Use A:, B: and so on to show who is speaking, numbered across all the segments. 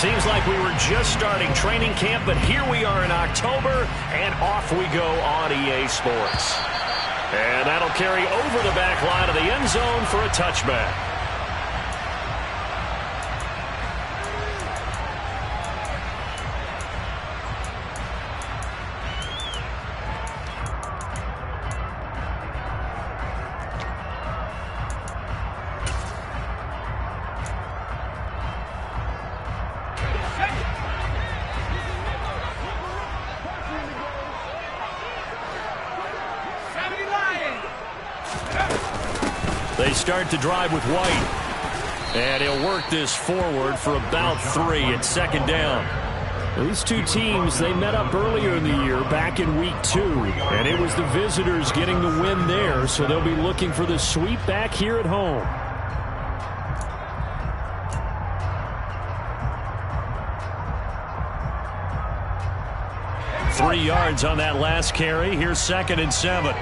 A: Seems like we were just starting training camp, but here we are in October, and off we go on EA Sports. And that'll carry over the back line of the end zone for a touchback. They start to drive with White. And he'll work this forward for about 3 at second down. These two teams, they met up earlier in the year, back in week 2. And it was the visitors getting the win there, so they'll be looking for the sweep back here at home. Three yards on that last carry. Here's 2nd and 7.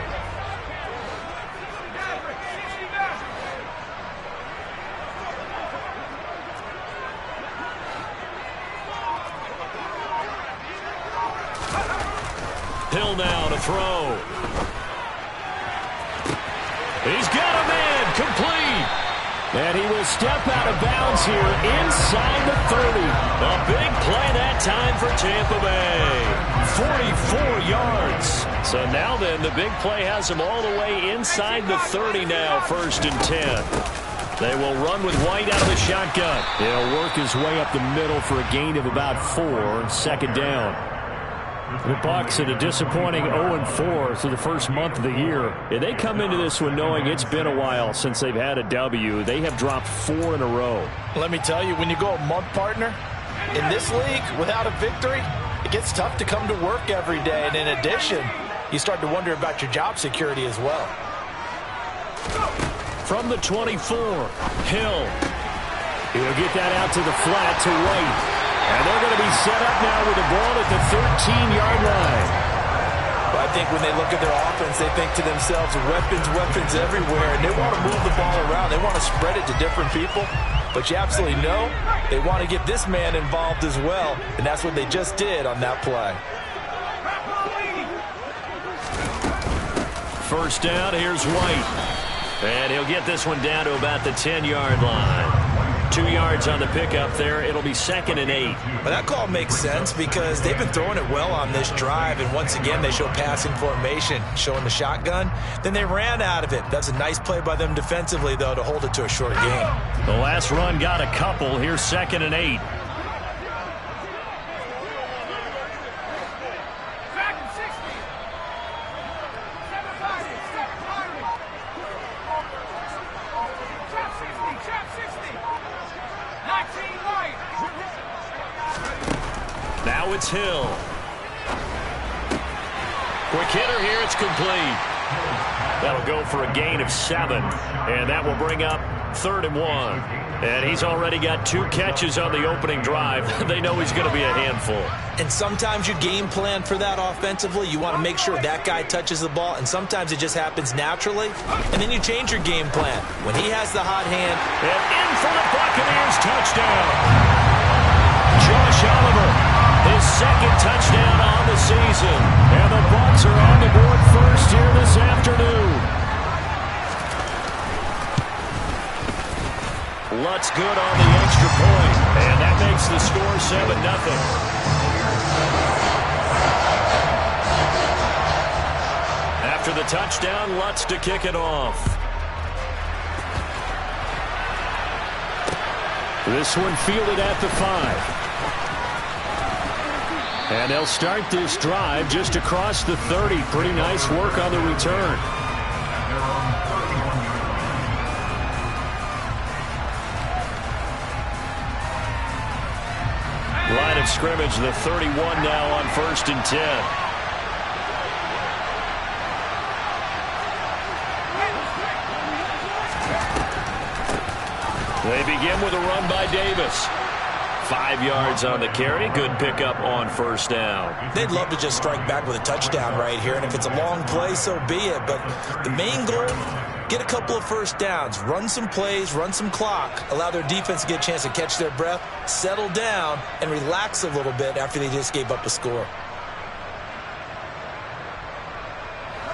A: Hill now to throw. He's got a man, complete. And he will step out of bounds here inside the 30. A big play that time for Tampa Bay. 44 yards. So now then, the big play has him all the way inside the 30 now, 1st and 10. They will run with White out of the shotgun. He'll work his way up the middle for a gain of about 4, 2nd down. The Bucs at a disappointing 0-4 through the first month of the year. And they come into this one knowing it's been a while since they've had a W. They have dropped 4 in a row.
B: Let me tell you, when you go a month, partner, in this league without a victory, it gets tough to come to work every day. And in addition, you start to wonder about your job security as well.
A: From the 24, Hill. He'll get that out to the flat to White. And they're going to be set up now with the ball at the 13-yard line.
B: I think when they look at their offense, they think to themselves, weapons everywhere, and they want to move the ball around. They want to spread it to different people. But you absolutely know they want to get this man involved as well, and that's what they just did on that play.
A: First down, here's White. And he'll get this one down to about the 10-yard line. 2 yards on the pickup there. It'll be 2nd and 8.
B: Well, that call makes sense because they've been throwing it well on this drive, and once again they show passing formation, showing the shotgun. Then they ran out of it. That's a nice play by them defensively, though, to hold it to a short game.
A: The last run got a couple. Here's 2nd and 8. Now it's Hill. Quick hitter here. It's complete. That'll go for a gain of 7. And that will bring up 3rd and 1. And he's already got 2 catches on the opening drive. They know he's going to be a handful.
B: And sometimes you game plan for that offensively. You want to make sure that guy touches the ball. And sometimes it just happens naturally. And then you change your game plan. When he has the hot hand.
A: And in for the Buccaneers. Touchdown. Josh Oliver. His 2nd touchdown on the season. And the Bucs are on the board first here this afternoon. Lutz good on the extra point. And that makes the score 7-0. After the touchdown, Lutz to kick it off. This one fielded at the 5. And they'll start this drive just across the 30. Pretty nice work on the return. Line of scrimmage, the 31 now on 1st and 10. They begin with a run by Davis. 5 yards on the carry. Good pickup on 1st down.
B: They'd love to just strike back with a touchdown right here, and if it's a long play, so be it. But the main goal get a couple of first downs, run some plays, run some clock, allow their defense to get a chance to catch their breath, settle down, and relax a little bit after they just gave up a score.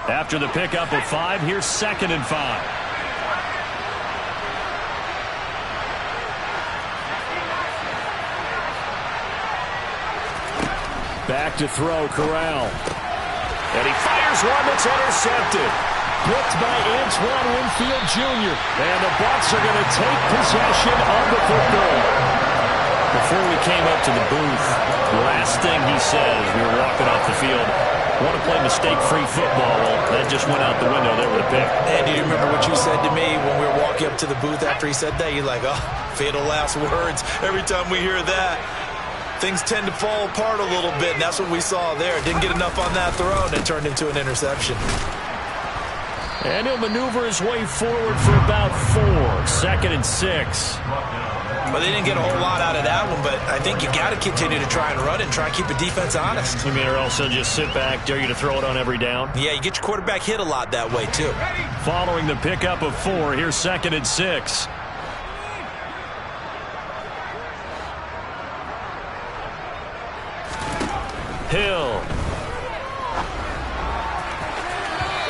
A: After the pickup of 5, here's 2nd and 5. Back to throw, Corral. And he fires one that's intercepted. Picked by Antoine Winfield Jr. And the Bucs are going to take possession of the football. Before we came up to the booth, the last thing he said as we were walking off the field, want to play mistake-free football. Well, that just went out the window there with a pick.
B: And do you remember what you said to me when we were walking up to the booth after he said that? You're like, oh, fatal last words. Every time we hear that, things tend to fall apart a little bit, and that's what we saw there. Didn't get enough on that throw, and it turned into an interception.
A: And he'll maneuver his way forward for about 4. 2nd and 6.
B: Well, they didn't get a whole lot out of that one, but I think you got to continue to try and run it and try and keep the defense honest.
A: You mean or also just sit back, dare you to throw it on every down?
B: Yeah, you get your quarterback hit a lot that way, too.
A: Following the pickup of 4, here's 2nd and 6. Hill.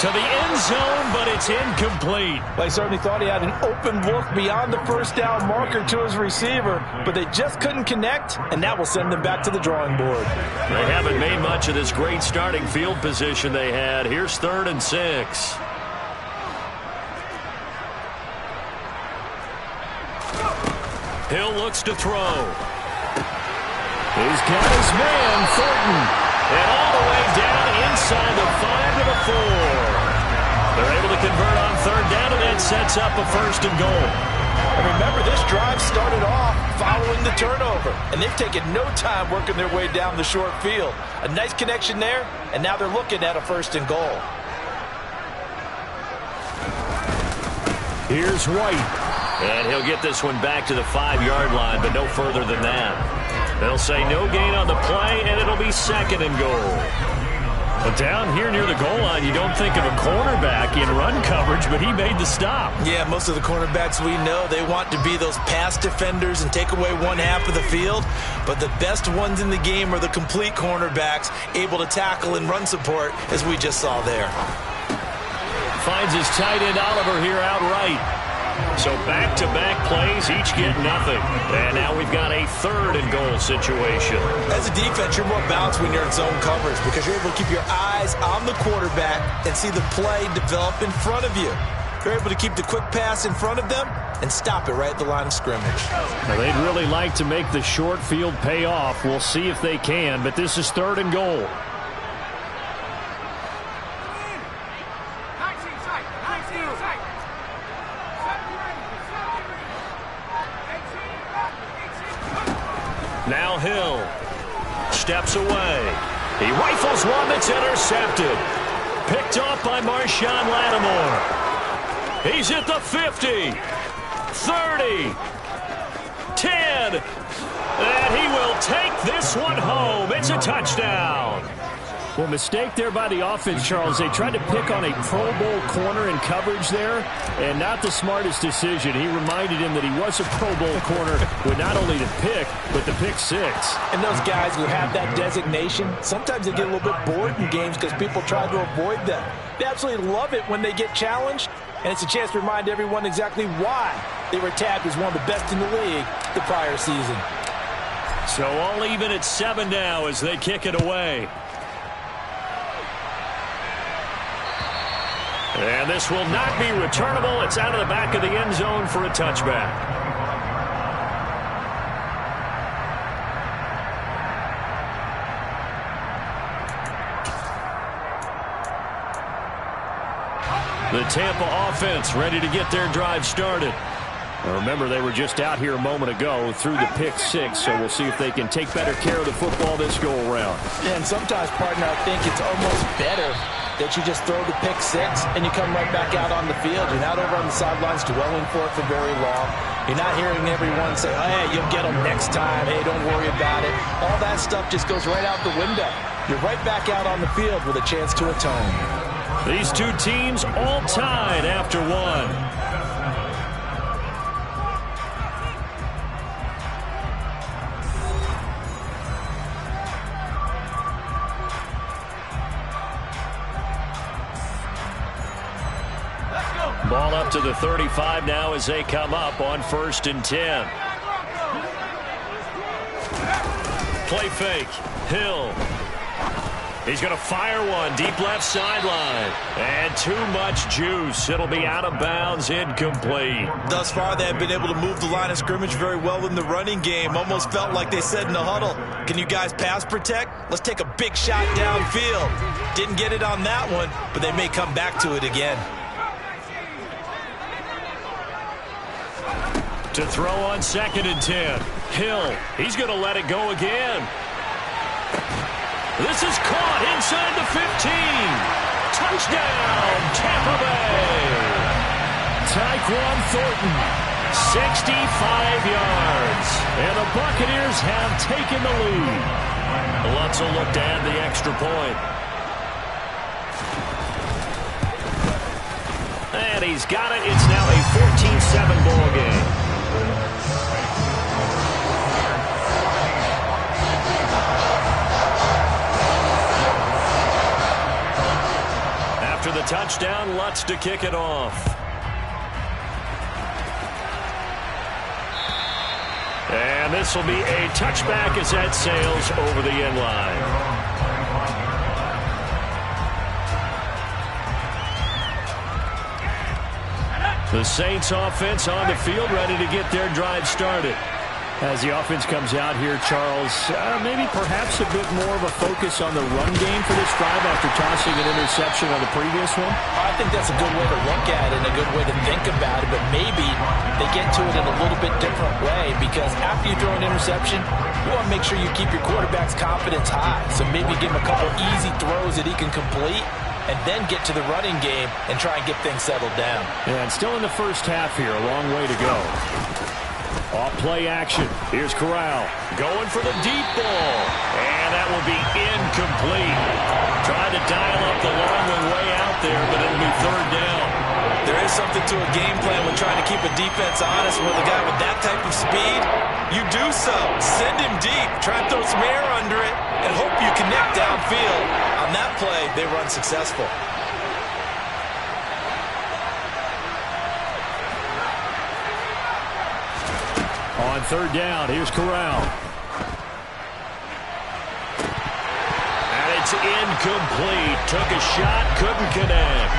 A: To the end zone, but it's incomplete.
B: Well, he certainly thought he had an open look beyond the first down marker to his receiver, but they just couldn't connect, and that will send them back to the drawing board.
A: They haven't made much of this great starting field position they had. Here's 3rd and 6. Hill looks to throw. He's got his man, Thornton. And all the way down inside the 5 to the 4. They're able to convert on 3rd down, and that sets up a 1st and goal.
B: And remember, this drive started off following the turnover, and they've taken no time working their way down the short field. A nice connection there, and now they're looking at a 1st and goal.
A: Here's White. And he'll get this one back to the 5-yard line, but no further than that. They'll say no gain on the play, and it'll be 2nd and goal. But down here near the goal line, you don't think of a cornerback in run coverage, but he made the stop.
B: Yeah, most of the cornerbacks we know, they want to be those pass defenders and take away one half of the field. But the best ones in the game are the complete cornerbacks, able to tackle and run support, as we just saw there.
A: Finds his tight end Oliver here outright. So back-to-back plays, each get nothing. And now we've got a 3rd and goal situation.
B: As a defense, you're more balanced when you're in zone coverage because you're able to keep your eyes on the quarterback and see the play develop in front of you. You're able to keep the quick pass in front of them and stop it right at the line of scrimmage.
A: Now, they'd really like to make the short field pay off. We'll see if they can, but this is 3rd and goal. Now Hill steps away. He rifles one that's intercepted. Picked off by Marshawn Lattimore. He's at the 50, 30, 10, and he will take this one home. It's a touchdown. Well, mistake there by the offense, Charles. They tried to pick on a Pro Bowl corner in coverage there, and not the smartest decision. He reminded him that he was a Pro Bowl corner with not only the pick, but the pick 6.
B: And those guys who have that designation, sometimes they get a little bit bored in games because people try to avoid them. They absolutely love it when they get challenged, and it's a chance to remind everyone exactly why they were tagged as one of the best in the league the prior season.
A: So all even at 7 now as they kick it away. And this will not be returnable. It's out of the back of the end zone for a touchback. The Tampa offense ready to get their drive started. Now remember, they were just out here a moment ago through the pick 6, so we'll see if they can take better care of the football this go-around.
B: And sometimes, partner, I think it's almost better that you just throw the pick 6 and you come right back out on the field. You're not over on the sidelines dwelling for it for very long. You're not hearing everyone say, oh, hey, you'll get them next time. Hey, don't worry about it. All that stuff just goes right out the window. You're right back out on the field with a chance to atone.
A: These two teams all tied after one. Ball up to the 35 now as they come up on 1st and 10. Play fake. Hill. He's going to fire one deep left sideline. And too much juice. It'll be out of bounds, incomplete.
B: Thus far, they have been able to move the line of scrimmage very well in the running game. Almost felt like they said in the huddle, can you guys pass protect? Let's take a big shot downfield. Didn't get it on that one, but they may come back to it again.
A: To throw on 2nd and 10. Hill, he's going to let it go again. This is caught inside the 15. Touchdown, Tampa Bay. Tyquan Thornton, 65 yards. And the Buccaneers have taken the lead. Lutz will look to add the extra point. And he's got it. It's now a 14-7 ball game. After the touchdown, Lutz to kick it off. And this will be a touchback as that sails over the end line. The Saints offense on the field, ready to get their drive started. As the offense comes out here, Charles, maybe perhaps a bit more of a focus on the run game for this drive after tossing an interception on the previous one?
B: I think that's a good way to look at it and a good way to think about it, but maybe they get to it in a little bit different way, because after you throw an interception, you want to make sure you keep your quarterback's confidence high. So maybe give him a couple easy throws that he can complete, and then get to the running game and try and get things settled down.
A: Yeah, and still in the first half here, a long way to go. Off play action. Here's Corral going for the deep ball, and that will be incomplete. Tried to dial up the long one way out there, but it'll be 3rd down.
B: There is something to a game plan when trying to keep a defense honest. With a guy with that type of speed, you do so. Send him deep. Try and throw some air under it and hope you connect downfield. On that play, they were unsuccessful.
A: On 3rd down, here's Corral. And it's incomplete. Took a shot, couldn't connect.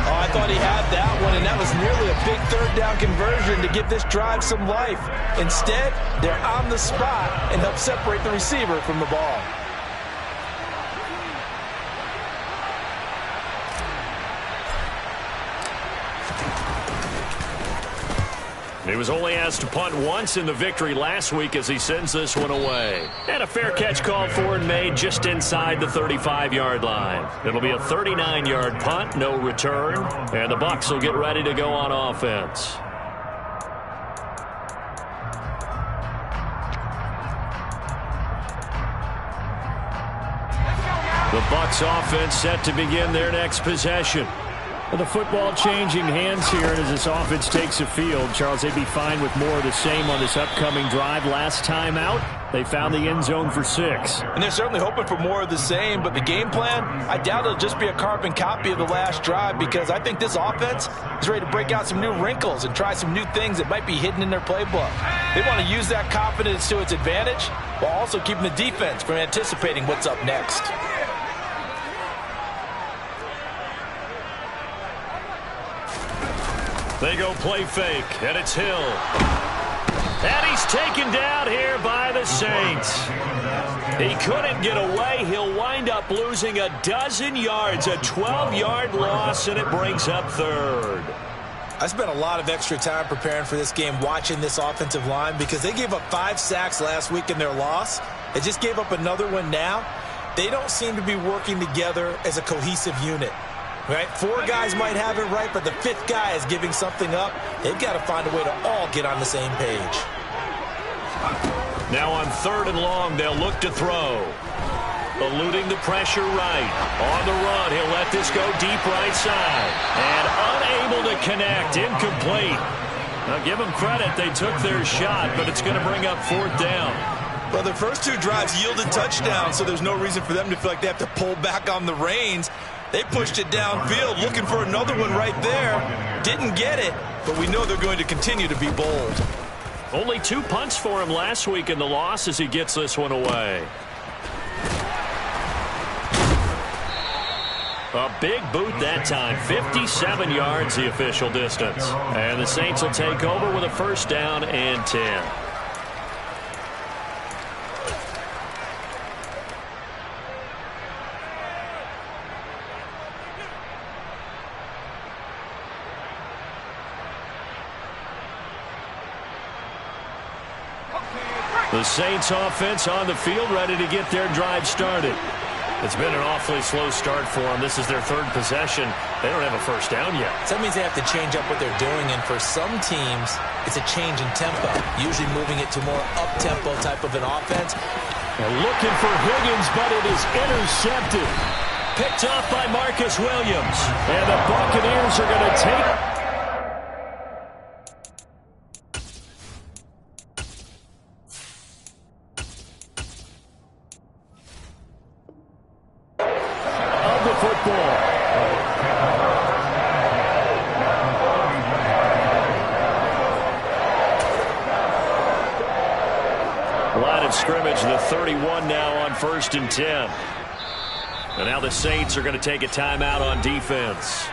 B: Oh, I thought he had that one, and that was nearly a big 3rd down conversion to give this drive some life. Instead, they're on the spot and help separate the receiver from the ball.
A: He was only asked to punt once in the victory last week as he sends this one away. And a fair catch called for and made just inside the 35-yard line. It'll be a 39-yard punt, no return, and the Bucs will get ready to go on offense. The Bucs offense set to begin their next possession. The football changing hands here, and as this offense takes the field, Charles, they'd be fine with more of the same on this upcoming drive. Last time out, they found the end zone for 6.
B: And they're certainly hoping for more of the same, but the game plan, I doubt it'll just be a carbon copy of the last drive, because I think this offense is ready to break out some new wrinkles and try some new things that might be hidden in their playbook. They want to use that confidence to its advantage while also keeping the defense from anticipating what's up next.
A: They go play fake, and it's Hill. And he's taken down here by the Saints. He couldn't get away. He'll wind up losing a dozen yards, a 12-yard loss, and it brings up 3rd.
B: I spent a lot of extra time preparing for this game watching this offensive line, because they gave up 5 sacks last week in their loss. They just gave up another one now. They don't seem to be working together as a cohesive unit. Right? 4 guys might have it right, but the 5th guy is giving something up. They've got to find a way to all get on the same page.
A: Now on 3rd and long, they'll look to throw. Eluding the pressure right. On the run, he'll let this go deep right side. And unable to connect. Incomplete. Now, give them credit. They took their shot, but it's going to bring up 4th down.
B: Well, their first 2 drives yielded touchdowns, so there's no reason for them to feel like they have to pull back on the reins. They pushed it downfield, looking for another one right there. Didn't get it, but we know they're going to continue to be bold.
A: Only 2 punts for him last week in the loss as he gets this one away. A big boot that time. 57 yards the official distance. And the Saints will take over with a 1st down and 10. The Saints offense on the field, ready to get their drive started. It's been an awfully slow start for them. This is their 3rd possession. They don't have a 1st down yet.
B: So that means they have to change up what they're doing, and for some teams, it's a change in tempo, usually moving it to more up-tempo type of an offense.
A: They're looking for Higgins, but it is intercepted. Picked off by Marcus Williams. And the Buccaneers are going to take... Scrimmage, the 31 now on 1st and 10. And now the Saints are going to take a timeout on defense.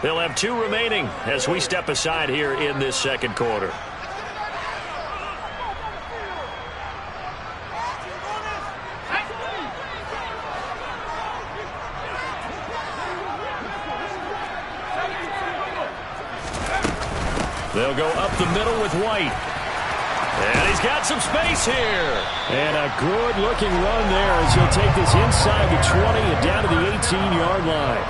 A: They'll have 2 remaining as we step aside here in this 2nd quarter. They'll go up the middle with White. And he's got some space here. And a good-looking run there as he'll take this inside the 20 and down to the 18-yard line.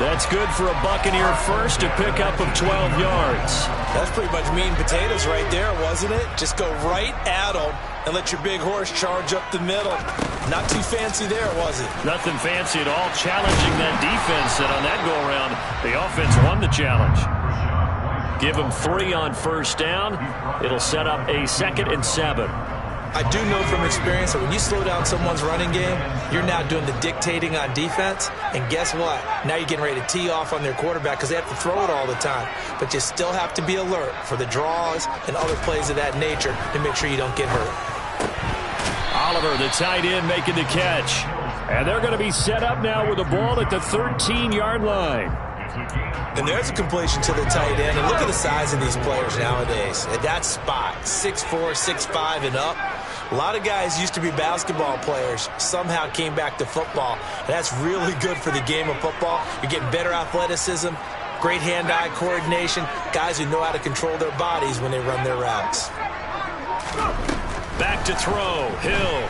A: That's good for a Buccaneer first to pick up of 12 yards.
B: That's pretty much meat and potatoes right there, wasn't it? Just go right at them and let your big horse charge up the middle. Not too fancy there, was it?
A: Nothing fancy at all. Challenging that defense, and on that go-around, the offense won the challenge. Give them 3 on 1st down. It'll set up a 2nd and 7.
B: I do know from experience that when you slow down someone's running game, you're now doing the dictating on defense. And guess what? Now you're getting ready to tee off on their quarterback because they have to throw it all the time. But you still have to be alert for the draws and other plays of that nature to make sure you don't get hurt.
A: Oliver, the tight end, making the catch. And they're going to be set up now with the ball at the 13-yard line.
B: And there's a completion to the tight end. And look at the size of these players nowadays. At that spot, 6'4", 6'5", and up. A lot of guys used to be basketball players, somehow came back to football. And that's really good for the game of football. You're getting better athleticism, great hand-eye coordination, guys who know how to control their bodies when they run their routes.
A: Back to throw, Hill.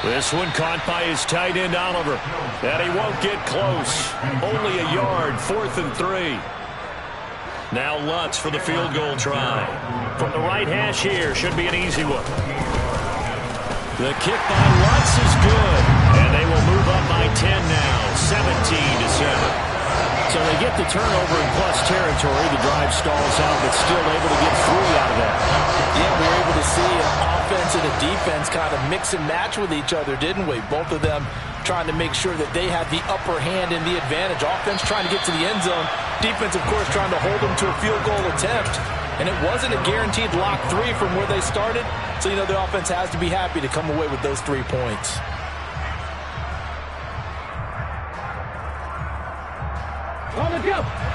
A: This one caught by his tight end, Oliver. And he won't get close. Only a yard, 4th and 3. Now Lutz for the field goal try. From the right hash here, should be an easy one. The kick by Lutz is good. And they will move up by 10 now, 17-7. So they get the turnover in plus territory. The drive stalls out, but still able to get 3 out of that.
B: Yeah, we were able to see an offense and a defense kind of mix and match with each other, didn't we? Both of them trying to make sure that they had the upper hand and the advantage. Offense trying to get to the end zone. Defense, of course, trying to hold them to a field goal attempt. And it wasn't a guaranteed lock 3 from where they started. So, you know, the offense has to be happy to come away with those 3 points.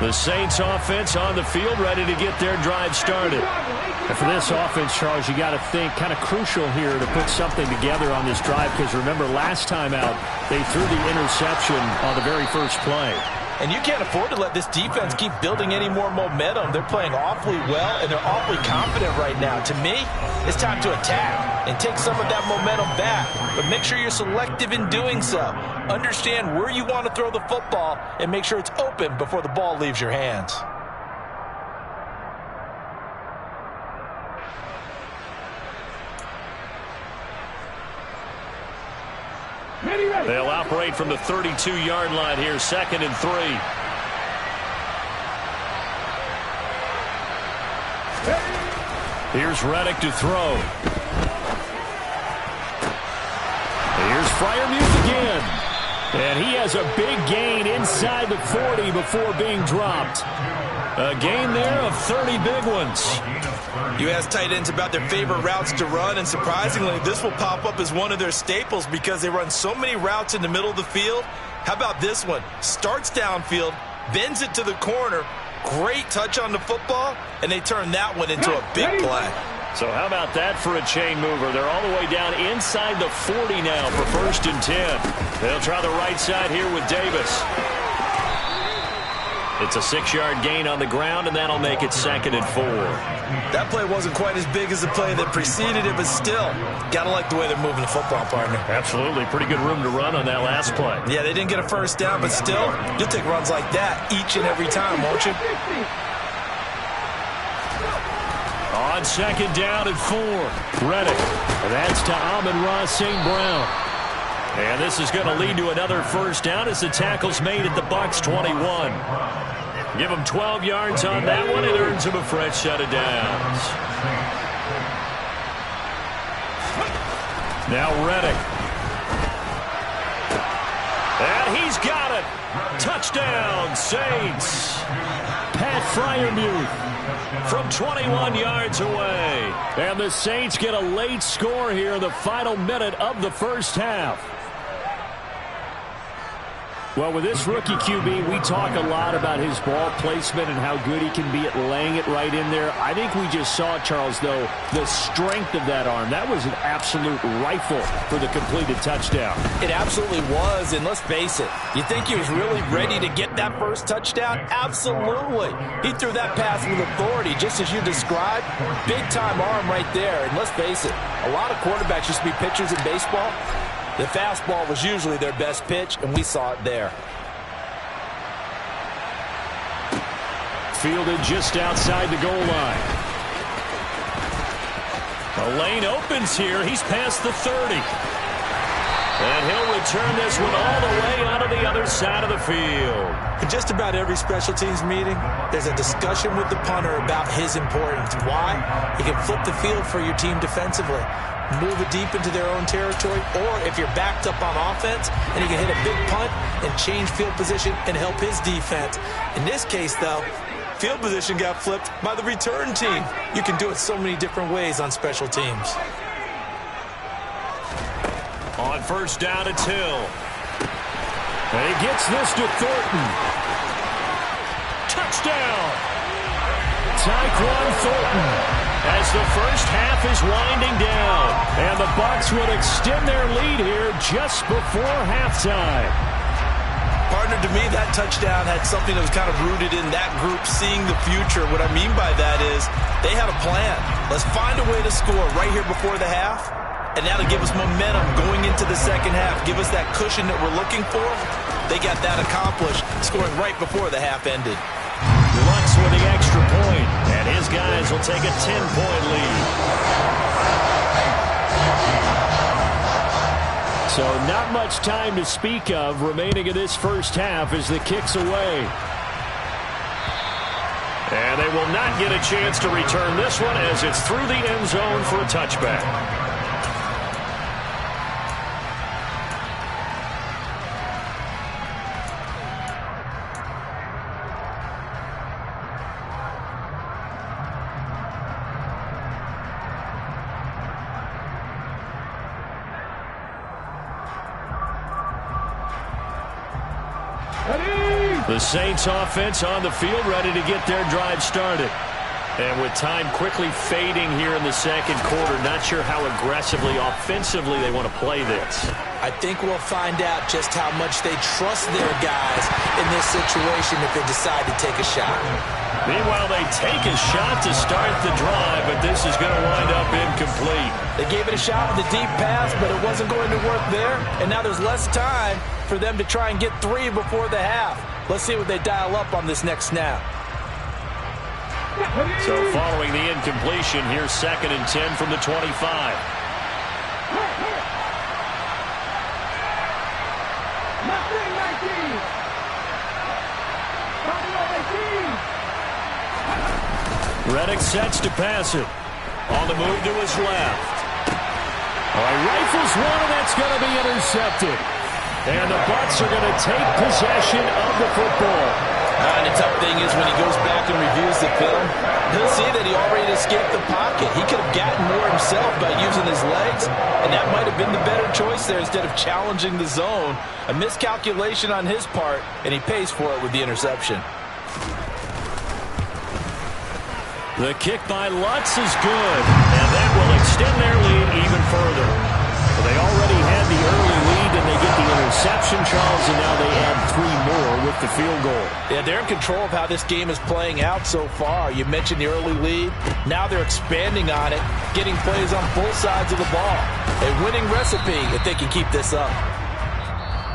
A: The Saints offense on the field, ready to get their drive started. And for this offense, Charles, you got to think kind of crucial here to put something together on this drive, because remember last time out, they threw the interception on the very first play.
B: And you can't afford to let this defense keep building any more momentum. They're playing awfully well, and they're awfully confident right now. To me, it's time to attack and take some of that momentum back. But make sure you're selective in doing so. Understand where you want to throw the football and make sure it's open before the ball leaves your hands.
A: They'll operate from the 32-yard line here, 2nd and 3. Here's Reddick to throw. Here's Freiermuth again. And he has a big gain inside the 40 before being dropped. A gain there of 30 big ones.
B: You ask tight ends about their favorite routes to run, and surprisingly, this will pop up as one of their staples because they run so many routes in the middle of the field. How about this one? Starts downfield, bends it to the corner, great touch on the football, and they turn that one into a big play.
A: So how about that for a chain mover? They're all the way down inside the 40 now for 1st and 10. They'll try the right side here with Davis. It's a 6-yard gain on the ground, and that'll make it 2nd and 4.
B: That play wasn't quite as big as the play that preceded it, but still, gotta like the way they're moving the football, partner.
A: Absolutely. Pretty good room to run on that last play.
B: Yeah, they didn't get a first down, but still, you'll take runs like that each and every time, won't you?
A: On 2nd down and 4, Reddick. And that's to Amon-Ra St. Brown. And this is going to lead to another first down as the tackle's made at the Bucs 21. Give him 12 yards on that one. It earns him a fresh set of downs. Now Reddick. And he's got it. Touchdown, Saints. Pat Freiermuth from 21 yards away. And the Saints get a late score here in the final minute of the first half. Well, with this rookie QB, we talk a lot about his ball placement and how good he can be at laying it right in there. I think we just saw, Charles, though, the strength of that arm. That was an absolute rifle for the completed touchdown.
B: It absolutely was, and let's face it, you think he was really ready to get that first touchdown? Absolutely. He threw that pass with authority, just as you described. Big-time arm right there, and let's face it, a lot of quarterbacks used to be pitchers in baseball. The fastball was usually their best pitch, and we saw it there.
A: Fielded just outside the goal line. The lane opens here. He's past the 30. And he'll return this one all the way onto the other side of the field.
B: In just about every special teams meeting, there's a discussion with the punter about his importance. Why? He can flip the field for your team defensively, move it deep into their own territory, or if you're backed up on offense, and he can hit a big punt and change field position and help his defense. In this case, though, field position got flipped by the return team. You can do it so many different ways on special teams.
A: On 1st down, it's Hill. And he gets this to Thornton. Touchdown! Tyquan Thornton, as the first half is winding down. And the Bucs would extend their lead here just before halftime.
B: Partner, to me, that touchdown had something that was kind of rooted in that group seeing the future. What I mean by that is they had a plan. Let's find a way to score right here before the half, and that'll give us momentum going into the second half. Give us that cushion that we're looking for. They got that accomplished, scoring right before the half ended.
A: Lux with the extra point, and his guys will take a 10-point lead. So not much time to speak of remaining in this first half as the kick's away. And they will not get a chance to return this one as it's through the end zone for a touchback. The Saints offense on the field, ready to get their drive started. And with time quickly fading here in the second quarter, not sure how aggressively, offensively they want to play this.
B: I think we'll find out just how much they trust their guys in this situation if they decide to take a shot.
A: Meanwhile, they take a shot to start the drive, but this is going to wind up incomplete.
B: They gave it a shot with a deep pass, but it wasn't going to work there. And now there's less time for them to try and get 3 before the half. Let's see what they dial up on this next snap.
A: So following the incompletion, here's 2nd and 10 from the 25. Reddick sets to pass it. On the move to his left. He rifles one, and that's going to be intercepted. And the Bucs are going to take possession of the football.
B: And the tough thing is when he goes back and reviews the film, he'll see that he already escaped the pocket. He could have gotten more himself by using his legs, and that might have been the better choice there instead of challenging the zone. A miscalculation on his part, and he pays for it with the interception.
A: The kick by Lutz is good, and that will extend their lead even further. Well, they already had the early lead, and they get the interception, Charles, and now they add 3 more with the field goal.
B: Yeah, they're in control of how this game is playing out so far. You mentioned the early lead. Now they're expanding on it, getting plays on both sides of the ball. A winning recipe if they can keep this up.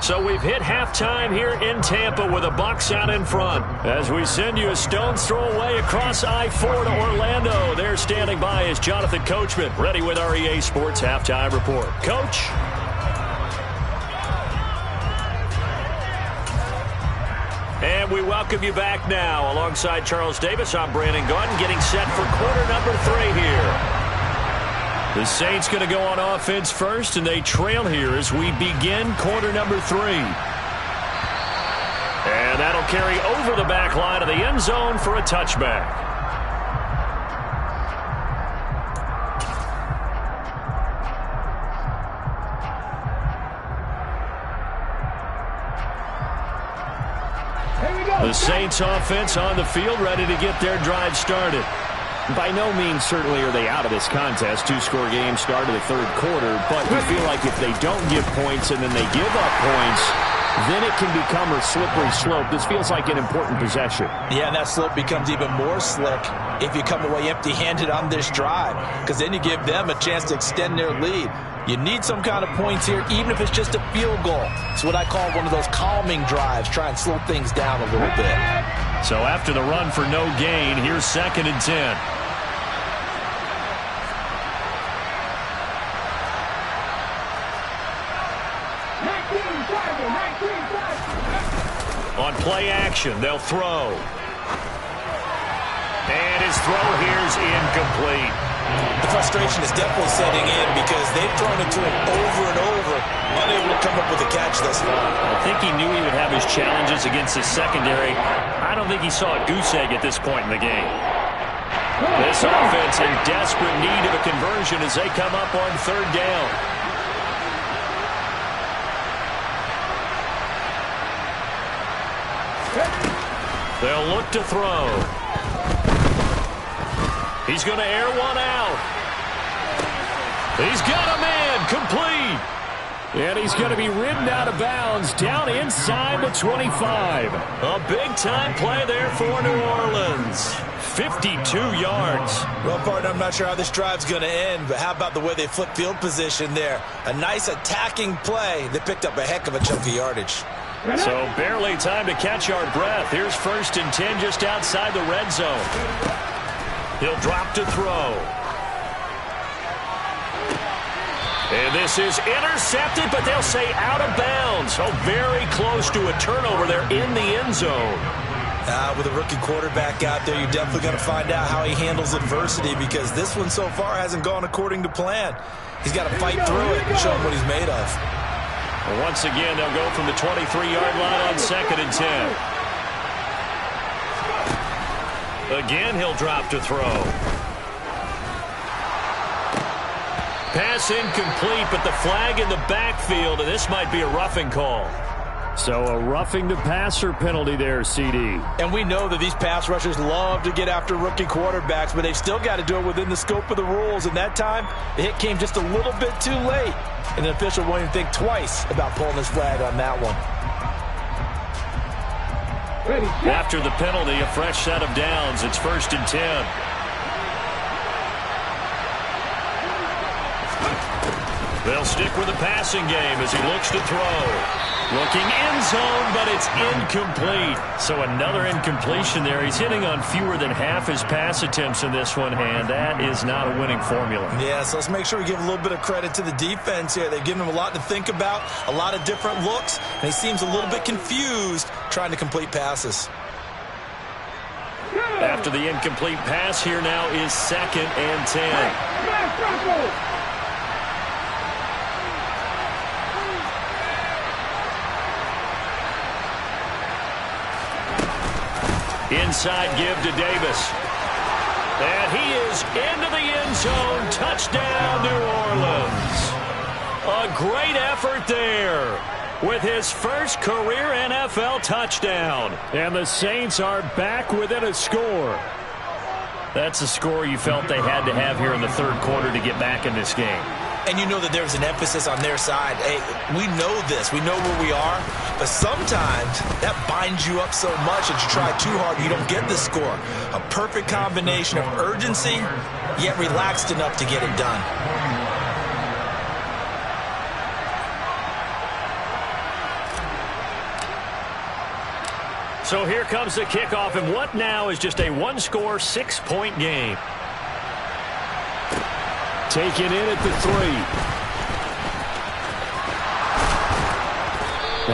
A: So we've hit halftime here in Tampa with the Bucs out in front. As we send you a stone's throw away across I-4 to Orlando. There standing by is Jonathan Coachman, ready with our EA Sports Halftime Report. Coach? And we welcome you back now. Alongside Charles Davis, I'm Brandon Gaudin, getting set for quarter number 3 here. The Saints going to go on offense first, and they trail here as we begin quarter number 3. And that'll carry over the back line of the end zone for a touchback. The Saints offense on the field, ready to get their drive started. By no means certainly are they out of this contest. 2-score game start of the 3rd quarter, but you feel like if they don't give points and then they give up points, then it can become a slippery slope. This feels like an important possession. Yeah, and that slope becomes even more slick if you come away empty-handed on this drive, because then you give them a chance to extend their lead. You need some kind of points here, even if it's just a field goal. It's what I call one of those calming drives. Try and slow things down a little bit. So after the run for no gain, here's 2nd and 10. On play action, they'll throw. And his throw here's incomplete.
B: The frustration is definitely setting in because they've thrown it to him over and over, unable to come up with a catch thus far.
A: I think he knew he would have his challenges against his secondary. I don't think he saw a goose egg at this point in the game. This offense in desperate need of a conversion as they come up on 3rd down. They'll look to throw. He's going to air one out. He's got a man, complete. And he's going to be ridden out of bounds down inside the 25. A big-time play there for New Orleans. 52 yards.
B: Well, partner, I'm not sure how this drive's going to end, but how about the way they flip field position there? A nice attacking play that picked up a heck of a chunk of yardage.
A: So barely time to catch our breath. Here's 1st and 10 just outside the red zone. He'll drop to throw. And this is intercepted, but they'll say out of bounds. So very close to a turnover there in the end zone.
B: With a rookie quarterback out there, you're definitely going to find out how he handles adversity because this one so far hasn't gone according to plan. He's got to fight through it and show him what he's made of.
A: Well, once again, they'll go from the 23-yard line on 2nd and 10. Again, he'll drop to throw. Pass incomplete, but the flag in the backfield, and this might be a roughing call. So a roughing the passer penalty there, CD.
B: And we know that these pass rushers love to get after rookie quarterbacks, but they've still got to do it within the scope of the rules. And that time, the hit came just a little bit too late. And the official won't even think twice about pulling his flag on that one.
A: After the penalty, a fresh set of downs. It's 1st and 10. They'll stick with the passing game as he looks to throw. Looking end zone, but it's incomplete. So another incompletion there. He's hitting on fewer than half his pass attempts in this one, and that is not a winning formula.
B: Yeah, so let's make sure we give a little bit of credit to the defense here. They've given him a lot to think about, a lot of different looks, and he seems a little bit confused trying to complete passes.
A: After the incomplete pass, here now is 2nd and 10. Inside give to Davis. And he is into the end zone. Touchdown, New Orleans. A great effort there with his first career NFL touchdown. And the Saints are back within a score. That's a score you felt they had to have here in the third quarter to get back in this game.
B: And you know that there's an emphasis on their side. Hey, we know this. We know where we are. But sometimes that binds you up so much that you try too hard, you don't get the score. A perfect combination of urgency, yet relaxed enough to get it done.
A: So here comes the kickoff, and what now is just a one-score, 6-point game. Taken in at the 3.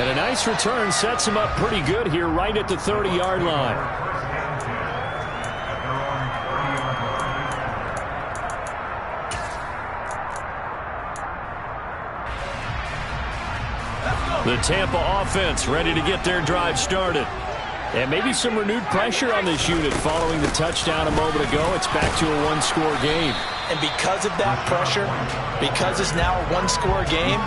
A: And a nice return sets him up pretty good here right at the 30-yard line. The Tampa offense ready to get their drive started. And maybe some renewed pressure on this unit following the touchdown a moment ago. It's back to a one-score game.
B: And because of that pressure, because it's now a one-score game,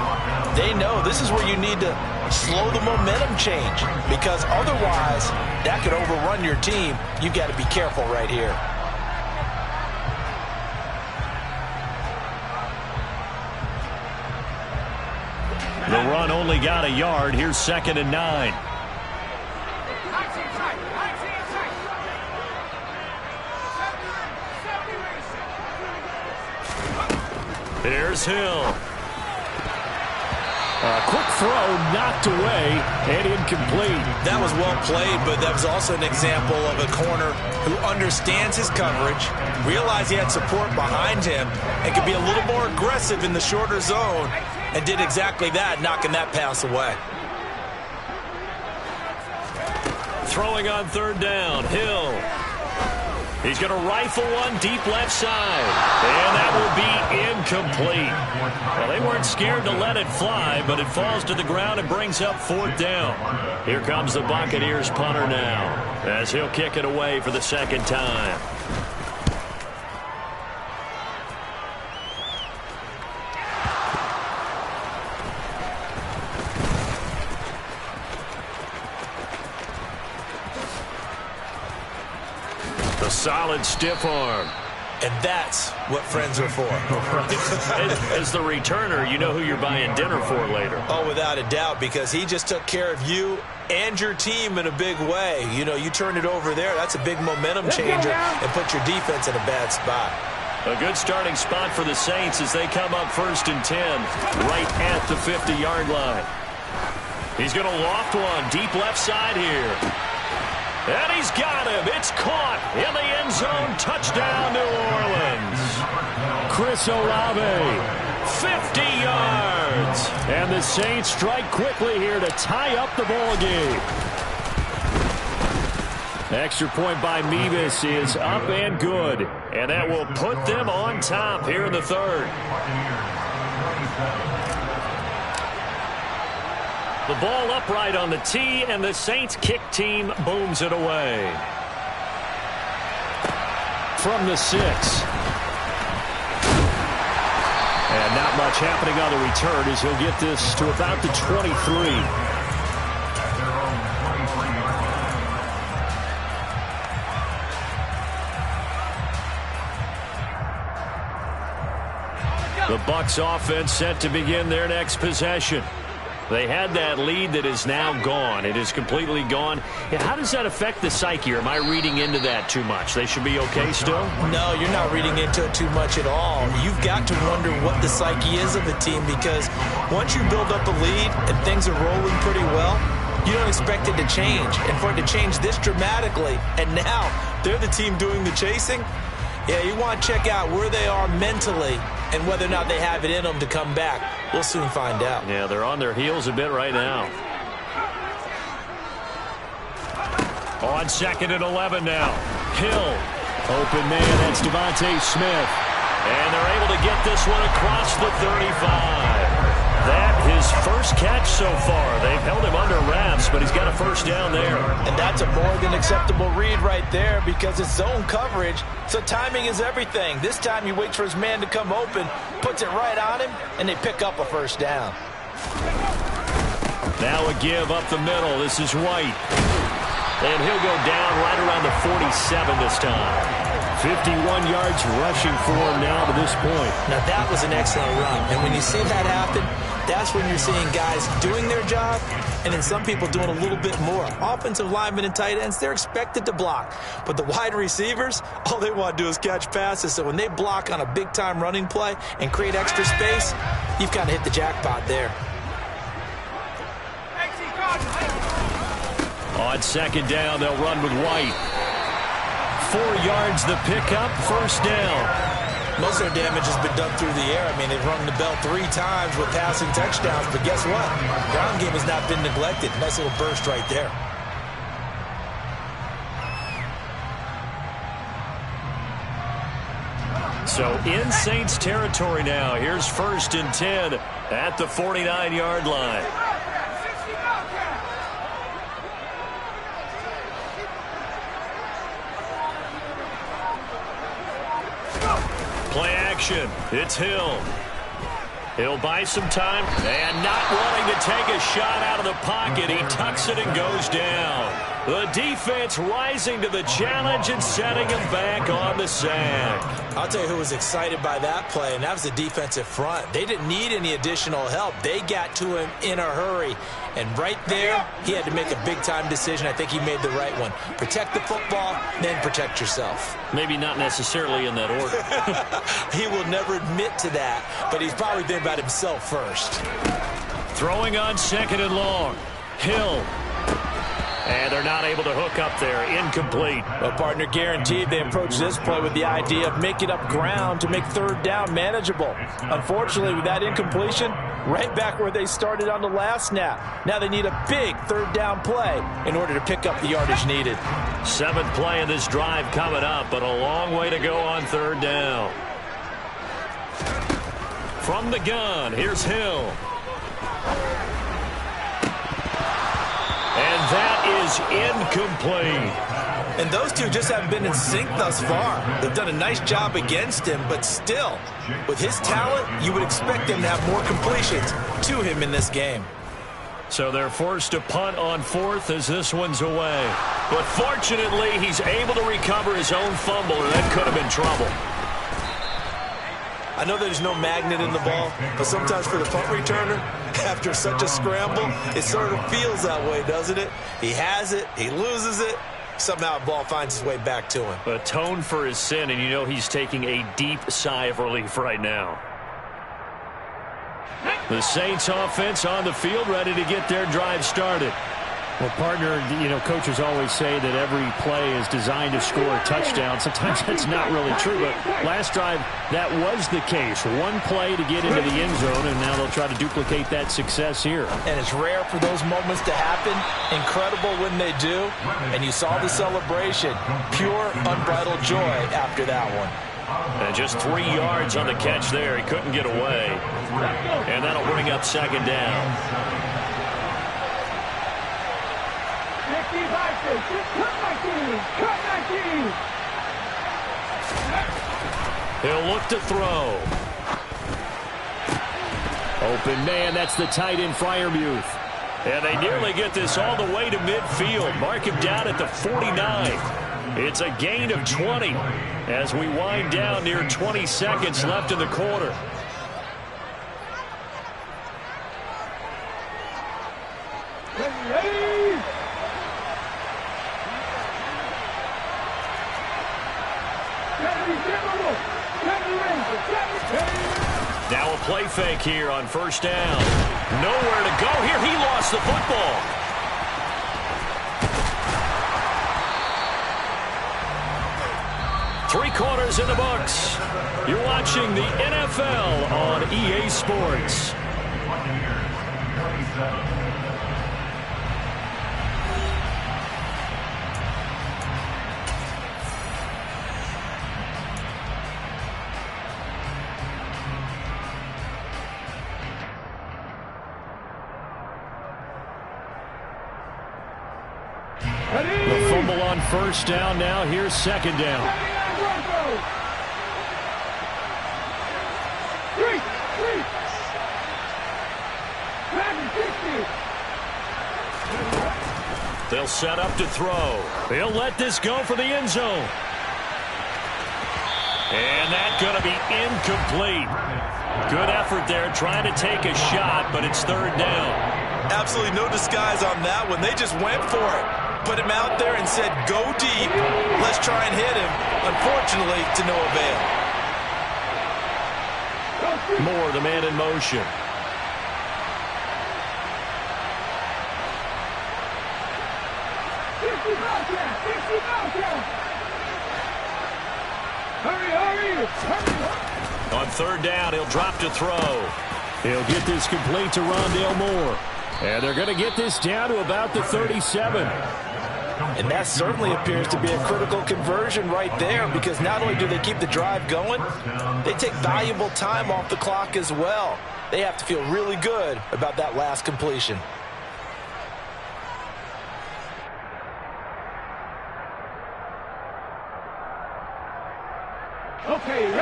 B: they know this is where you need to slow the momentum change. Because otherwise, that could overrun your team. You've got to be careful right here.
A: The run only got a yard. Here's 2nd and 9. Here's Hill. A quick throw knocked away and incomplete.
B: That was well played, but that was also an example of a corner who understands his coverage, realized he had support behind him, and could be a little more aggressive in the shorter zone, and did exactly that, knocking that pass away.
A: Throwing on 3rd down, Hill. He's going to rifle one deep left side. And that will be incomplete. Well, they weren't scared to let it fly, but it falls to the ground and brings up 4th down. Here comes the Buccaneers punter now, as he'll kick it away for the 2nd time. The solid stiff arm.
B: And that's what friends are for.
A: As the returner, you know who you're buying dinner for later.
B: Oh, without a doubt, because he just took care of you and your team in a big way. You know, you turned it over there. That's a big momentum changer and put your defense in a bad spot.
A: A good starting spot for the Saints as they come up 1st and 10, right at the 50-yard line. He's going to loft one deep left side here. And he's got him. It's caught in the end zone. Touchdown, New Orleans. Chris Olave, 50 yards. And the Saints strike quickly here to tie up the ball game. Extra point by Mevis is up and good. And that will put them on top here in the 3rd. The ball upright on the tee, and the Saints kick team booms it away. From the 6. And not much happening on the return as he'll get this to about the 23. The Bucs offense set to begin their next possession. They had that lead that is now gone. It is completely gone. How does that affect the psyche? Or am I reading into that too much? They should be okay still?
B: No, you're not reading into it too much at all. You've got to wonder what the psyche is of a team, because once you build up a lead and things are rolling pretty well, you don't expect it to change. And for it to change this dramatically, and now they're the team doing the chasing, yeah, you want to check out where they are mentally and whether or not they have it in them to come back. We'll soon find out.
A: Yeah, they're on their heels a bit right now. On 2nd and 11 now. Hill. Open man, that's Devontae Smith. And they're able to get this one across the 35. That his first catch so far. They've held him under wraps, but he's got a first down there.
B: And that's a more than acceptable read right there, because it's zone coverage, so timing is everything. This time he waits for his man to come open, puts it right on him, and they pick up a first down.
A: Now a give up the middle. This is White. And he'll go down right around the 47 this time. 51 yards rushing for him now to this point.
B: Now that was an excellent run. And when you see that happen, that's when you're seeing guys doing their job and then some people doing a little bit more. Offensive linemen and tight ends, they're expected to block. But the wide receivers, all they want to do is catch passes. So when they block on a big-time running play and create extra space, you've kind of hit the jackpot there.
A: On 2nd down, they'll run with White. 4 yards the pickup, first down.
B: Most of their damage has been done through the air. I mean, they've rung the bell 3 times with passing touchdowns, but guess what? Ground game has not been neglected. Nice little burst right there.
A: So in Saints territory now. Here's 1st and 10 at the 49-yard line. Play action. It's Hill. He'll buy some time, and not wanting to take a shot out of the pocket, he tucks it and goes down. The defense rising to the challenge and setting him back on the sack.
B: I'll tell you who was excited by that play, and that was the defensive front. They didn't need any additional help. They got to him in a hurry. And right there, he had to make a big-time decision. I think he made the right one. Protect the football, then protect yourself.
A: Maybe not necessarily in that order.
B: He will never admit to that, but he's probably thinking about himself first.
A: Throwing on 2nd and long. Hill. And they're not able to hook up there. Incomplete.
B: Well, partner, guaranteed they approach this play with the idea of making up ground to make 3rd down manageable. Unfortunately, with that incompletion, right back where they started on the last snap. Now they need a big 3rd down play in order to pick up the yardage needed.
A: 7th play of this drive coming up, but a long way to go on 3rd down. From the gun, here's Hill. And that is incomplete.
B: And those two just haven't been in sync thus far. They've done a nice job against him, but still, with his talent, you would expect him to have more completions to him in this game.
A: So they're forced to punt on 4th as this one's away. But fortunately, he's able to recover his own fumble, and that could have been trouble.
B: I know there's no magnet in the ball, but sometimes for the punt returner, after such a scramble, it sort of feels that way, doesn't it? He has it, he loses it, somehow the ball finds its way back to him.
A: Atone for his sin, and you know he's taking a deep sigh of relief right now. The Saints offense on the field, ready to get their drive started.
C: Well, partner, you know, coaches always say that every play is designed to score a touchdown. Sometimes that's not really true, but last drive, that was the case. One play to get into the end zone, and now they'll try to duplicate that success here.
B: And it's rare for those moments to happen. Incredible when they do. And you saw the celebration. Pure, unbridled joy after that one.
A: And just 3 yards on the catch there. He couldn't get away. And that'll bring up 2nd down. He'll look to throw. Open man, that's the tight end Freiermuth. And they nearly get this all the way to midfield. Mark him down at the 49. It's a gain of 20 as we wind down near 20 seconds left in the quarter. Oh, play fake here on first down. Nowhere to go here. He lost the football. Three quarters in the books. You're watching the NFL on EA Sports. The fumble on first down now. Here's second down. They'll set up to throw. They'll let this go for the end zone. And that's going to be incomplete. Good effort there trying to take a shot, but it's third down.
B: Absolutely no disguise on that one. They just went for it. Put him out there and said, go deep. Let's try and hit him. Unfortunately, to no avail.
A: Moore, the man in motion. On third down, he'll drop to throw. He'll get this complete to Rondale Moore. And they're going to get this down to about the 37.
B: And that certainly appears to be a critical conversion right there, because not only do they keep the drive going, they take valuable time off the clock as well. They have to feel really good about that last completion.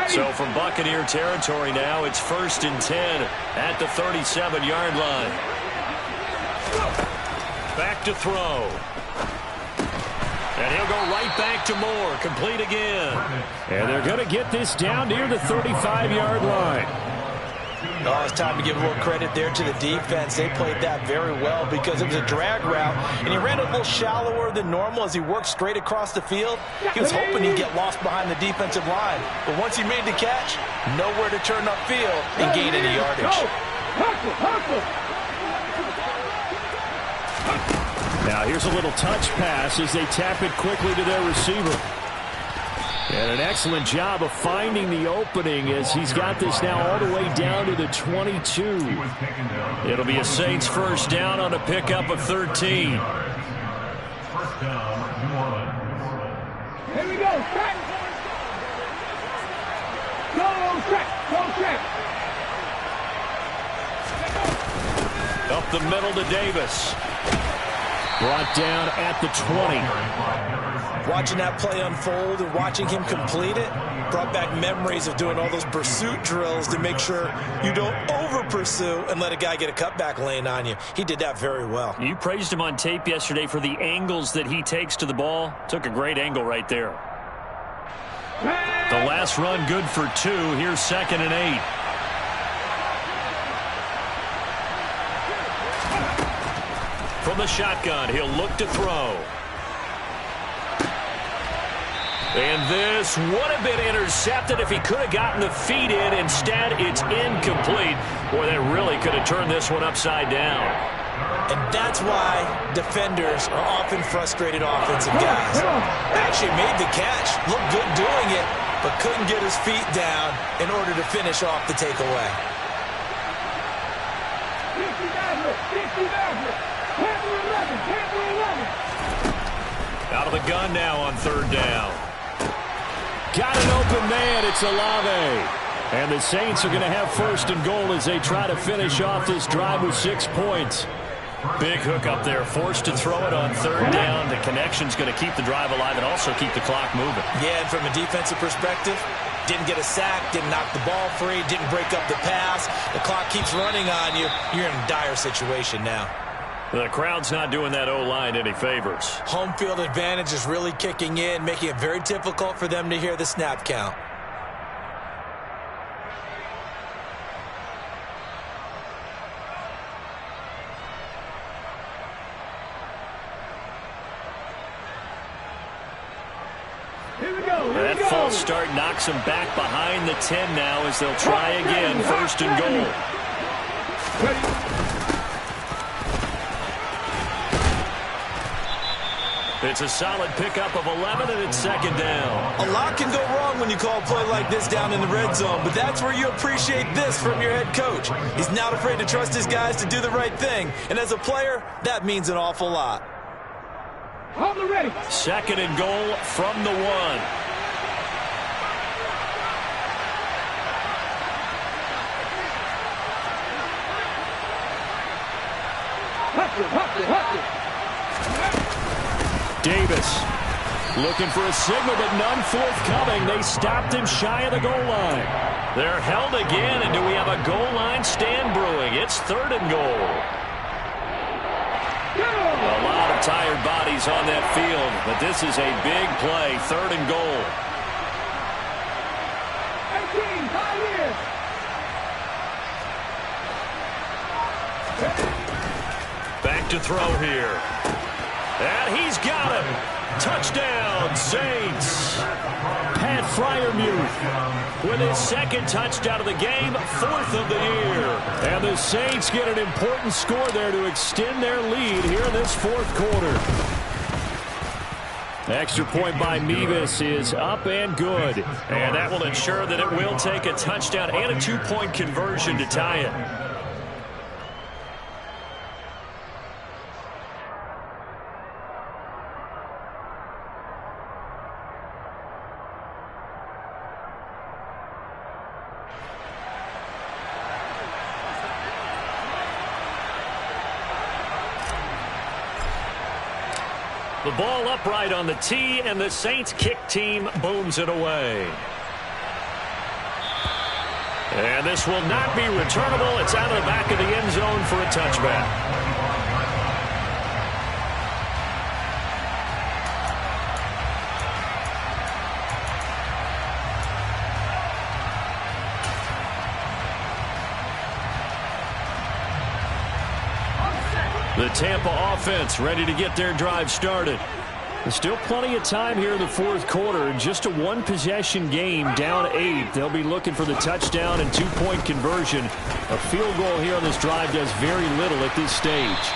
A: So from Buccaneer territory now, it's 1st and 10 at the 37-yard line. Back to throw. And he'll go right back to Moore. Complete again. And they're going to get this down near the 35-yard line.
B: Oh, it's time to give a little credit there to the defense. They played that very well because it was a drag route, and he ran a little shallower than normal as he worked straight across the field. He was hoping he'd get lost behind the defensive line, but once he made the catch, nowhere to turn upfield and gain any yardage.
C: Now here's a little touch pass as they tap it quickly to their receiver. And an excellent job of finding the opening as he's got this now all the way down to the 22. It'll be a Saints first down on a pickup of 13.
D: Here we go, track. Go, track.
A: Up the middle to Davis.
C: Brought down at the 20.
B: Watching that play unfold and watching him complete it brought back memories of doing all those pursuit drills to make sure you don't over-pursue and let a guy get a cutback lane on you. He did that very well.
A: You praised him on tape yesterday for the angles that he takes to the ball. Took a great angle right there. The last run good for 2. Here's 2nd and 8. From the shotgun, he'll look to throw. And this would have been intercepted if he could have gotten the feet in. Instead, it's incomplete. Boy, they really could have turned this one upside down.
B: And that's why defenders are often frustrated offensive guys. Actually made the catch, looked good doing it, but couldn't get his feet down in order to finish off the takeaway.
A: Out of the gun now on third down. Got an open man. It's Olave. And the Saints are going to have 1st and goal as they try to finish off this drive with 6 points. Big hook up there. Forced to throw it on third down. The connection's going to keep the drive alive and also keep the clock moving.
B: Yeah, and from a defensive perspective, didn't get a sack, didn't knock the ball free, didn't break up the pass. The clock keeps running on you. You're in a dire situation now.
A: The crowd's not doing that O-line any favors.
B: Home field advantage is really kicking in, making it very difficult for them to hear the snap count.
D: Here we go.
C: That false start knocks them back behind the 10 now as they'll try again. 1st and goal. It's a solid pickup of 11, and it's 2nd down.
B: A lot can go wrong when you call a play like this down in the red zone, but that's where you appreciate this from your head coach. He's not afraid to trust his guys to do the right thing, and as a player, that means an awful lot.
D: Hold the ready.
C: 2nd and goal from the 1. Davis looking for a signal, but none forthcoming. They stopped him shy of the goal line. They're held again, and do we have a goal line stand brewing? It's 3rd and goal. A lot of tired bodies on that field, but this is a big play. 3rd and goal.
D: 18, 5 years.
C: Back to throw here. And he's got him. Touchdown, Saints. Pat Freiermuth with his 2nd touchdown of the game, 4th of the year. And the Saints get an important score there to extend their lead here in this 4th quarter. Extra point by Mevis is up and good. And that will ensure that it will take a touchdown and a 2-point conversion to tie it. The ball upright on the tee, and the Saints kick team booms it away. And this will not be returnable. It's out of the back of the end zone for a touchback. The Tampa offense ready to get their drive started. There's still plenty of time here in the 4th quarter. Just a 1-possession game, down 8. They'll be looking for the touchdown and 2-point conversion. A field goal here on this drive does very little at this stage.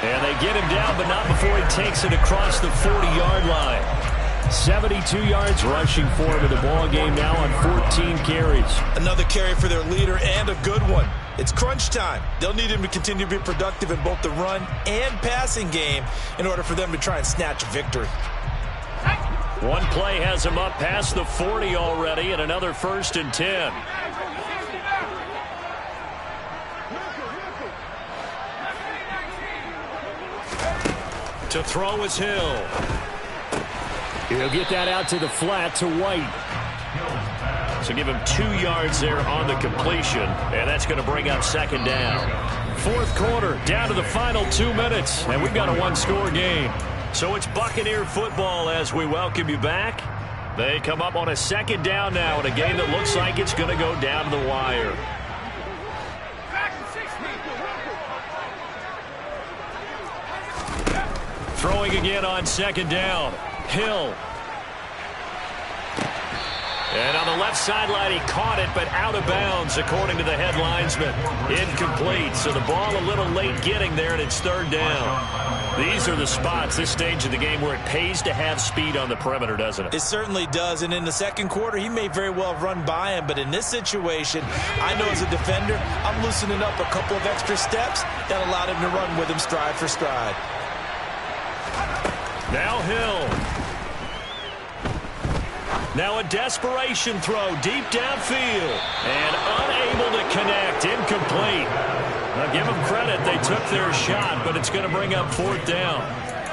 C: And they get him down, but not before he takes it across the 40-yard line. 72 yards rushing for him in the ball game now on 14 carries.
B: Another carry for their leader, and a good one. It's crunch time. They'll need him to continue to be productive in both the run and passing game in order for them to try and snatch a victory.
C: One play has him up past the 40 already, and another 1st and 10. To throw is Hill. He'll get that out to the flat to White. So give him 2 yards there on the completion, and that's going to bring up 2nd down. 4th quarter, down to the final 2 minutes, and we've got a 1-score game. So it's Buccaneer football as we welcome you back. They come up on a 2nd down now in a game that looks like it's going to go down to the wire. Throwing again on 2nd down. Hill. And on the left sideline, he caught it, but out of bounds, according to the head linesman. Incomplete, so the ball a little late getting there, and it's 3rd down. These are the spots, this stage of the game, where it pays to have speed on the perimeter, doesn't it?
B: It certainly does, and in the 2nd quarter, he may very well run by him, but in this situation, I know as a defender, I'm loosening up a couple of extra steps that allowed him to run with him stride for stride. Now Hill. Now a desperation throw deep downfield. And unable to connect. Incomplete. Now give them credit. They took their shot, but it's going to bring up 4th down.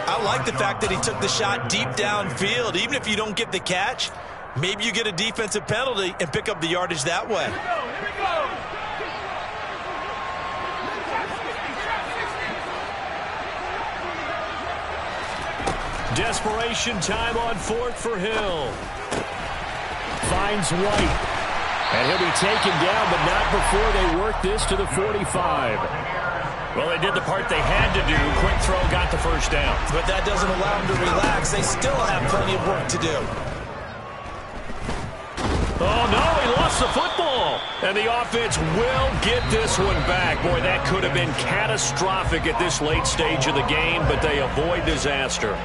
B: I like the fact that he took the shot deep downfield. Even if you don't get the catch, maybe you get a defensive penalty and pick up the yardage that way.
D: Here we go.
C: Desperation time on 4th for Hill. Finds White. And he'll be taken down, but not before they work this to the 45. Well, they did the part they had to do. Quick throw got the 1st down.
B: But that doesn't allow them to relax. They still have plenty of work to do.
C: Oh, no, he lost the football. And the offense will get this one back. Boy, that could have been catastrophic at this late stage of the game, but they avoid disaster.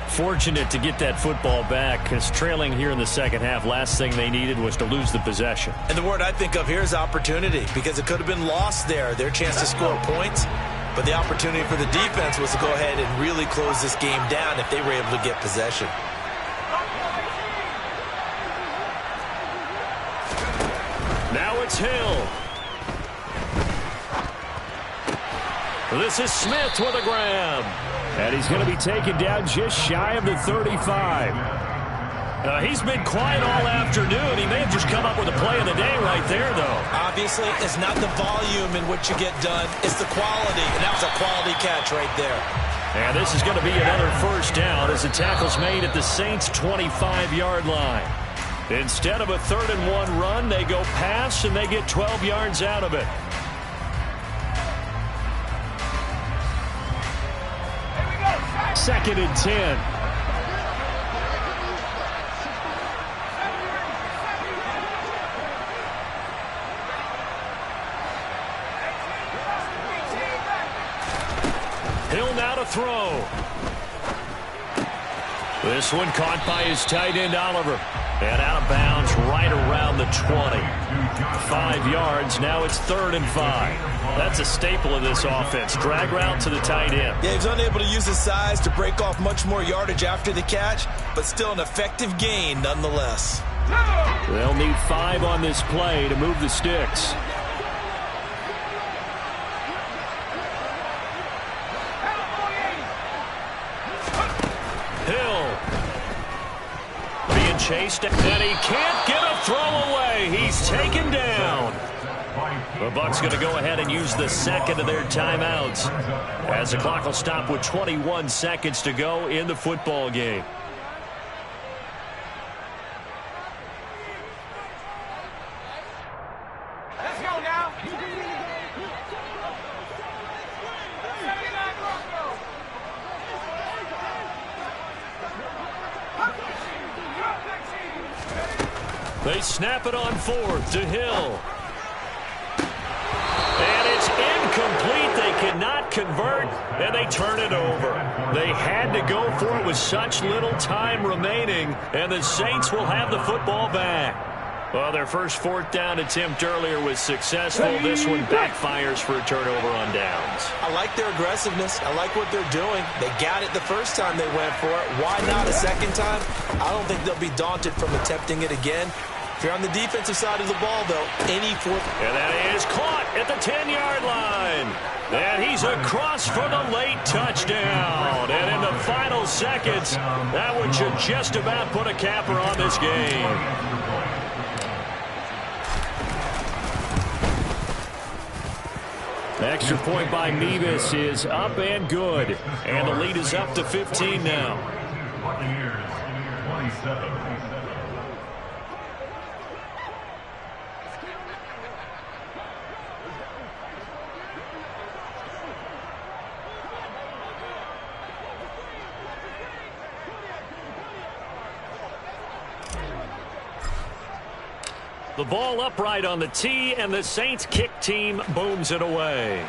C: Fortunate to get that football back, because trailing here in the second half, last thing they needed was to lose the possession.
B: And the word I think of here is opportunity, because it could have been lost there, their chance to score points. But the opportunity for the defense was to go ahead and really close this game down if they were able to get possession.
C: Now it's Hill. This is Smith with a grab. And he's going to be taken down just shy of the 35. He's been quiet all afternoon. He may have just come up with a play of the day right there, though.
B: Obviously, it's not the volume in which you get done. It's the quality, and that was a quality catch right there.
C: And this is going to be another first down as the tackle's made at the Saints' 25-yard line. Instead of a 3rd-and-1 run, they go pass, and they get 12 yards out of it. Second and 10. Hill now to throw. This one caught by his tight end, Oliver. And out of bounds right around the 20. 5 yards. Now it's 3rd and 5. That's a staple of this offense. Drag route to the tight end.
B: Yeah, he was unable to use his size to break off much more yardage after the catch, but still an effective gain nonetheless.
C: They'll need 5 on this play to move the sticks. Chased, and he can't get a throw away. He's taken down. The Bucs going to go ahead and use the second of their timeouts as the clock will stop with 21 seconds to go in the football game.
D: Let's go now.
C: They snap it on 4th to Hill. And it's incomplete. They cannot convert, and they turn it over. They had to go for it with such little time remaining, and the Saints will have the football back. Well, their first 4th down attempt earlier was successful. This one backfires for a turnover on downs.
B: I like their aggressiveness. I like what they're doing. They got it the first time they went for it. Why not a second time? I don't think they'll be daunted from attempting it again. If you're on the defensive side of the ball, though, any 4th...
C: And that is caught at the 10-yard line. And he's across for the late touchdown. And in the final seconds, that one should just about put a capper on this game. Extra point by Mevis is up and good. And the lead is up to 15 now. Buccaneers, 27. The ball upright on the tee, and the Saints kick team booms it away.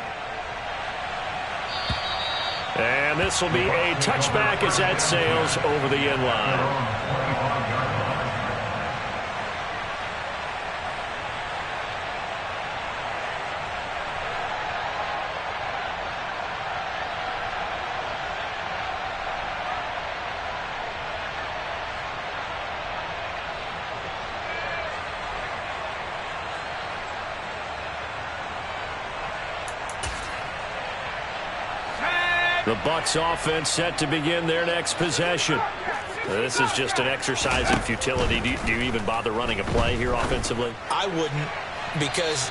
C: And this will be a touchback as that sails over the end line. The Bucs offense set to begin their next possession. This is just an exercise in futility. Do you even bother running a play here offensively?
B: I wouldn't, because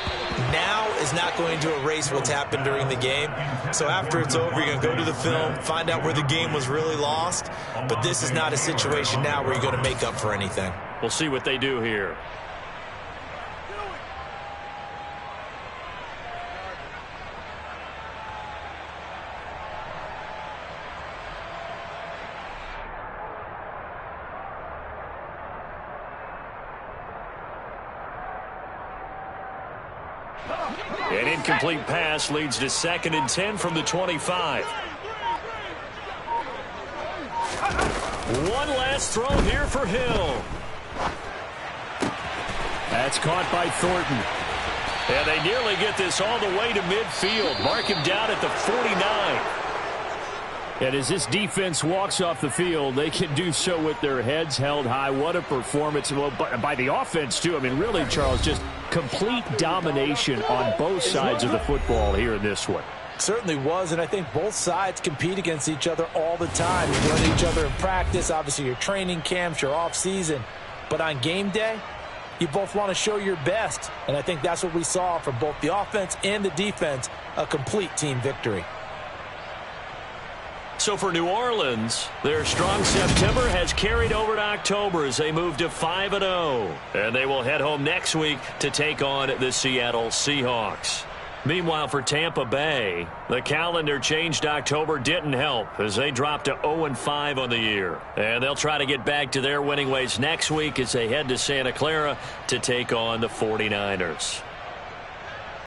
B: now is not going to erase what's happened during the game. So after it's over, you're going to go to the film, find out where the game was really lost. But this is not a situation now where you're going to make up for anything.
C: We'll see what they do here. An incomplete pass leads to 2nd and 10 from the 25. One last throw here for Hill. That's caught by Thornton. And they nearly get this all the way to midfield. Mark him down at the 49. And as this defense walks off the field, they can do so with their heads held high. What a performance. Well, by the offense, too. I mean, really, Charles, just complete domination on both sides of the football here in this one.
B: Certainly was, and I think both sides compete against each other all the time. You learn each other in practice, obviously your training camps, your off-season. But on game day, you both want to show your best. And I think that's what we saw from both the offense and the defense, a complete team victory.
C: So for New Orleans, their strong September has carried over to October as they move to 5-0. And they will head home next week to take on the Seattle Seahawks. Meanwhile, for Tampa Bay, the calendar change to October didn't help as they dropped to 0-5 on the year. And they'll try to get back to their winning ways next week as they head to Santa Clara to take on the 49ers.